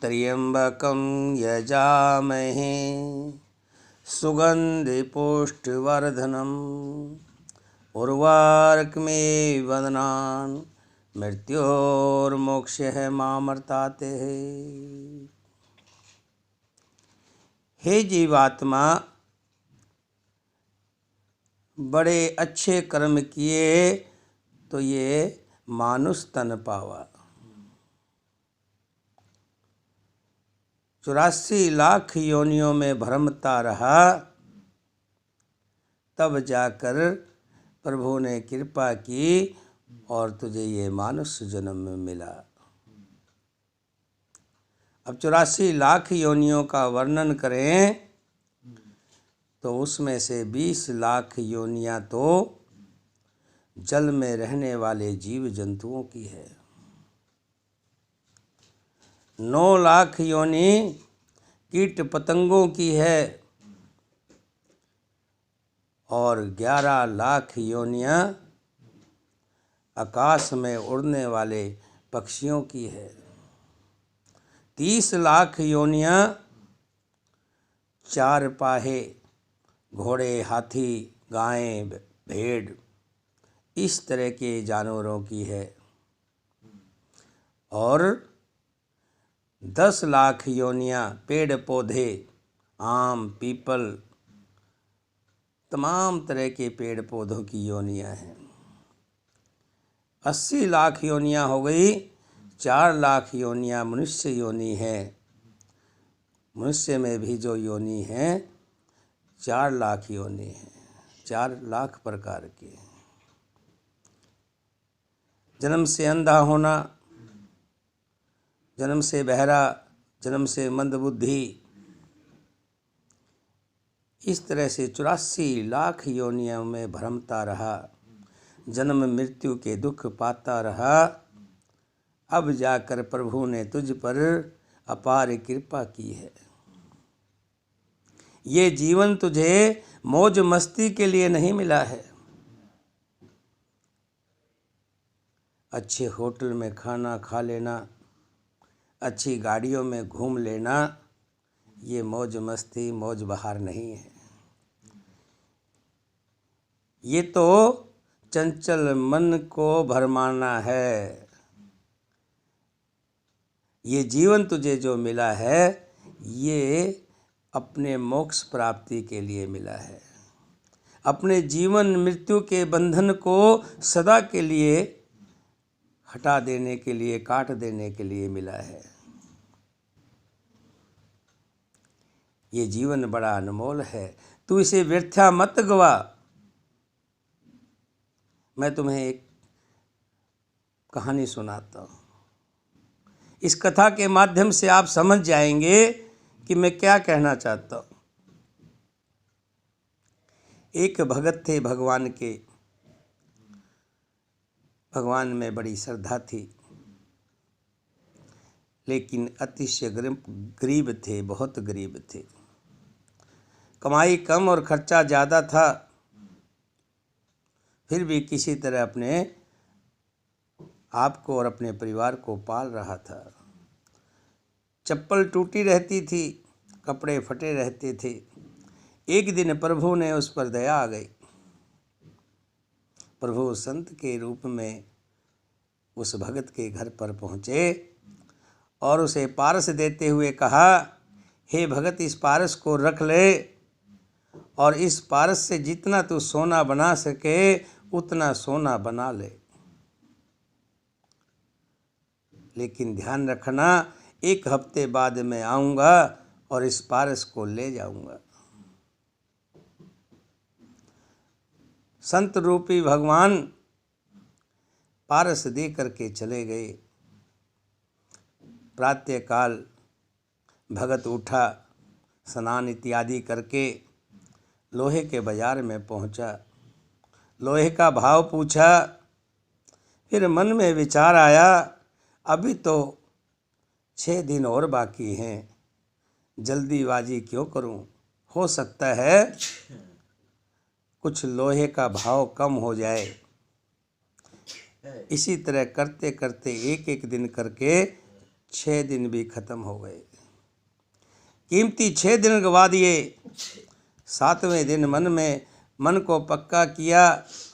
त्र्यंबकं यजामहे सुगन्धिपुष्टिवर्धनम् उर्वारुकमिव बन्धनान् मृत्योर्मोक्षयः मामर्ताते। हे जीवात्मा, बड़े अच्छे कर्म किए तो ये मानुष तन पावा। 84 लाख योनियों में भ्रमता रहा, तब जाकर प्रभु ने कृपा की और तुझे ये मानुष जन्म में मिला। अब 84 लाख योनियों का वर्णन करें तो उसमें से 20 लाख योनियां तो जल में रहने वाले जीव जंतुओं की है, 9 लाख योनि कीट पतंगों की है और 11 लाख योनियां आकाश में उड़ने वाले पक्षियों की है। 30 लाख योनियां चार पाहे घोड़े, हाथी, गायें, भेड़ इस तरह के जानवरों की है और 10 लाख योनियां पेड़ पौधे, आम, पीपल, तमाम तरह के पेड़ पौधों की योनियां हैं। 80 लाख योनियां हो गई। 4 लाख योनियां मनुष्य योनि है। मनुष्य में भी जो योनि है 4 लाख योनि है, 4 लाख प्रकार के। जन्म से अंधा होना, जन्म से बहरा, जन्म से मंदबुद्धि, इस तरह से 84 लाख योनियों में भ्रमता रहा, जन्म मृत्यु के दुख पाता रहा। अब जाकर प्रभु ने तुझ पर अपार कृपा की है। ये जीवन तुझे मौज मस्ती के लिए नहीं मिला है। अच्छे होटल में खाना खा लेना, अच्छी गाड़ियों में घूम लेना, ये मौज मस्ती मौज बहार नहीं है। ये तो चंचल मन को भरमाना है। ये जीवन तुझे जो मिला है ये अपने मोक्ष प्राप्ति के लिए मिला है, अपने जीवन मृत्यु के बंधन को सदा के लिए हटा देने के लिए, काट देने के लिए मिला है। ये जीवन बड़ा अनमोल है, तू इसे व्यर्था मत गवा। मैं तुम्हें एक कहानी सुनाता हूँ। इस कथा के माध्यम से आप समझ जाएंगे कि मैं क्या कहना चाहता हूँ। एक भगत थे भगवान के, भगवान में बड़ी श्रद्धा थी, लेकिन अतिशय गरीब थे, बहुत गरीब थे। कमाई कम और खर्चा ज़्यादा था, फिर भी किसी तरह अपने आप को और अपने परिवार को पाल रहा था। चप्पल टूटी रहती थी, कपड़े फटे रहते थे। एक दिन प्रभु ने उस पर दया आ गई। प्रभु संत के रूप में उस भगत के घर पर पहुँचे और उसे पारस देते हुए कहा, हे भगत, इस पारस को रख ले और इस पारस से जितना तू सोना बना सके उतना सोना बना ले, लेकिन ध्यान रखना 1 हफ्ते बाद मैं आऊँगा और इस पारस को ले जाऊँगा। संत रूपी भगवान पारस दे करके चले गए। प्रातःकाल भगत उठा, स्नान इत्यादि करके लोहे के बाजार में पहुंचा, लोहे का भाव पूछा। फिर मन में विचार आया, अभी तो 6 दिन और बाकी हैं, जल्दीबाजी क्यों करूं, हो सकता है कुछ लोहे का भाव कम हो जाए। इसी तरह करते करते एक एक दिन करके 6 दिन भी खत्म हो गए। कीमती 6 दिन गवा दिए। 7वें दिन मन को पक्का किया,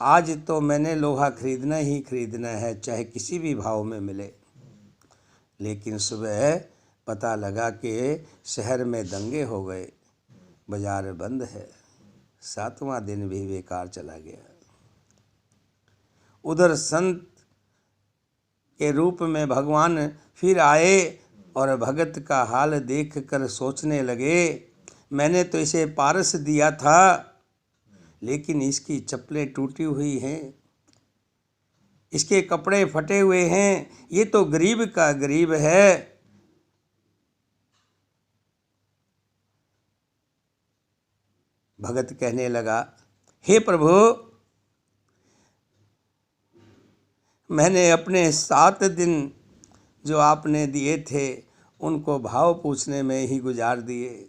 आज तो मैंने लोहा खरीदना ही खरीदना है, चाहे किसी भी भाव में मिले। लेकिन सुबह पता लगा कि शहर में दंगे हो गए, बाजार बंद है। 7वां दिन भी बेकार चला गया। उधर संत के रूप में भगवान फिर आए और भगत का हाल देखकर सोचने लगे, मैंने तो इसे पारस दिया था, लेकिन इसकी चप्पलें टूटी हुई हैं, इसके कपड़े फटे हुए हैं, ये तो गरीब का गरीब है। भगत कहने लगा, हे प्रभु, मैंने अपने 7 दिन जो आपने दिए थे उनको भाव पूछने में ही गुजार दिए,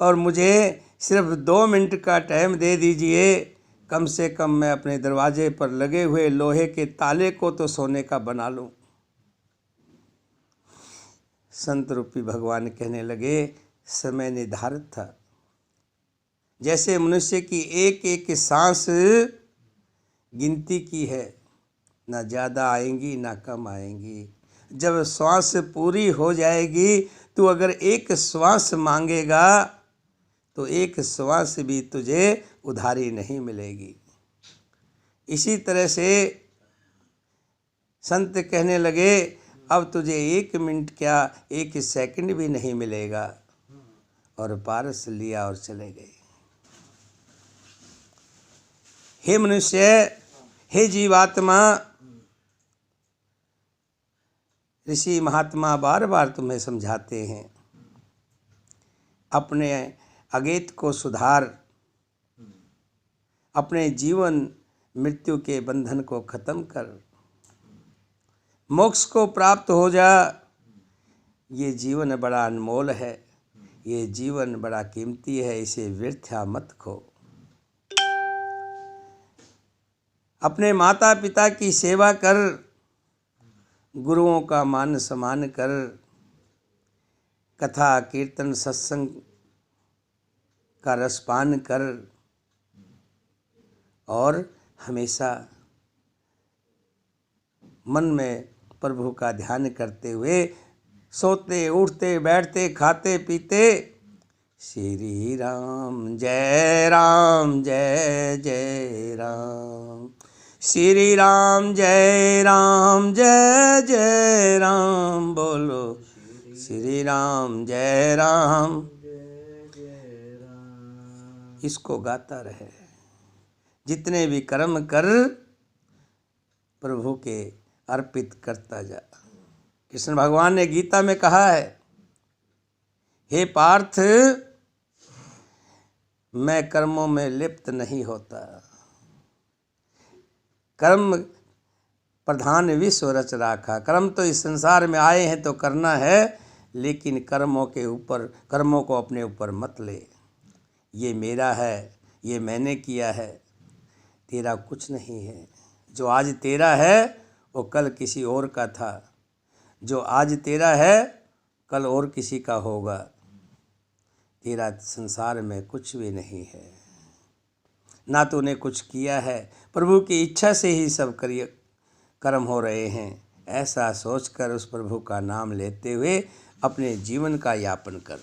और मुझे सिर्फ 2 मिनट का टाइम दे दीजिए। कम से कम मैं अपने दरवाजे पर लगे हुए लोहे के ताले को तो सोने का बना लूं। संत रूपी भगवान कहने लगे, समय निर्धारित था। जैसे मनुष्य की एक एक सांस गिनती की है, ना ज़्यादा आएंगी ना कम आएंगी। जब श्वास पूरी हो जाएगी तो अगर एक श्वास मांगेगा तो एक श्वास भी तुझे उधारी नहीं मिलेगी। इसी तरह से संत कहने लगे, अब तुझे 1 मिनट क्या 1 सेकंड भी नहीं मिलेगा, और पारस लिया और चले गए। हे मनुष्य, हे जीवात्मा, ऋषि महात्मा बार बार तुम्हें समझाते हैं, अपने अगेत को सुधार, अपने जीवन मृत्यु के बंधन को खत्म कर, मोक्ष को प्राप्त हो जा। ये जीवन बड़ा अनमोल है, ये जीवन बड़ा कीमती है, इसे व्यर्था मत खो। अपने माता पिता की सेवा कर, गुरुओं का मान सम्मान कर, कथा कीर्तन सत्संग का रसपान कर, और हमेशा मन में प्रभु का ध्यान करते हुए सोते उठते बैठते खाते पीते श्री राम जय जय राम, श्री राम जय जय राम, बोलो श्री राम जय राम। इसको गाता रहे, जितने भी कर्म कर प्रभु के अर्पित करता जा। कृष्ण भगवान ने गीता में कहा है, हे पार्थ, मैं कर्मों में लिप्त नहीं होता। कर्म प्रधान विश्व रच राखा। कर्म तो इस संसार में आए हैं तो करना है, लेकिन कर्मों को अपने ऊपर मत ले। ये मेरा है, ये मैंने किया है, तेरा कुछ नहीं है। जो आज तेरा है वो कल किसी और का था, जो आज तेरा है कल और किसी का होगा। तेरा संसार में कुछ भी नहीं है, ना तूने कुछ किया है, प्रभु की इच्छा से ही सब कर्म हो रहे हैं। ऐसा सोचकर उस प्रभु का नाम लेते हुए अपने जीवन का यापन कर।